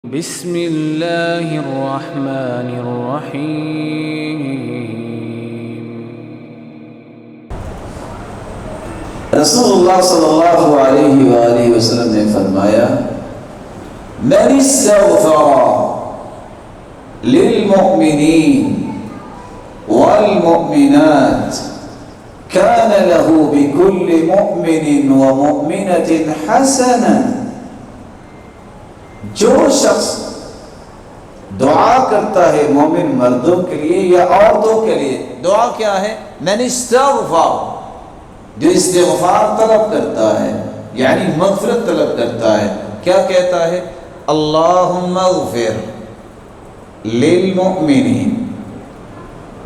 بسم اللہ الرحمن الرحیم۔ رسول اللہ صلی اللہ علیہ وآلہ وسلم نے فرمایا من استغفر للمؤمنین والمؤمنات كان له بكل مؤمن ومؤمنة حسنة، جو شخص دعا کرتا ہے مومن مردوں کے لیے یا عورتوں کے لیے، دعا کیا ہے؟ من استغفر، جو استغفار طلب کرتا ہے یعنی مغفرت طلب کرتا ہے، کیا کہتا ہے؟ اللہم اغفر للمؤمنین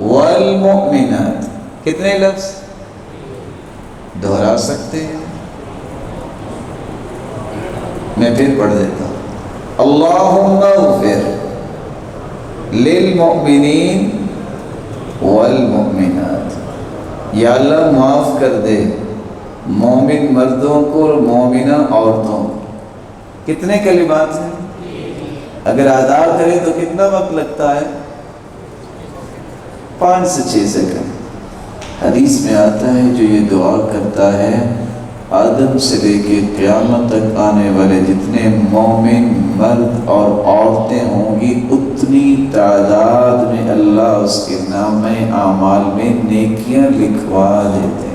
والمؤمنات۔ کتنے لفظ دہرا سکتے ہیں؟ میں پھر پڑھ دیتا ہوں، اللہم اغفر للمؤمنین والمؤمنات، یا اللہ معاف کر دے مومن مردوں کو اور مومنہ عورتوں کو۔ کتنے کلمات ہیں؟ اگر ادا کریں تو کتنا وقت لگتا ہے؟ 5 سے 6 سیکنڈ۔ حدیث میں آتا ہے جو یہ دعا کرتا ہے، آدم سے لے کے قیامت تک آنے والے جتنے مومن مرد اور عورتیں ہوں گی، اتنی تعداد میں اللہ اس کے نامہ اعمال میں نیکیاں لکھوا دیتے ہیں۔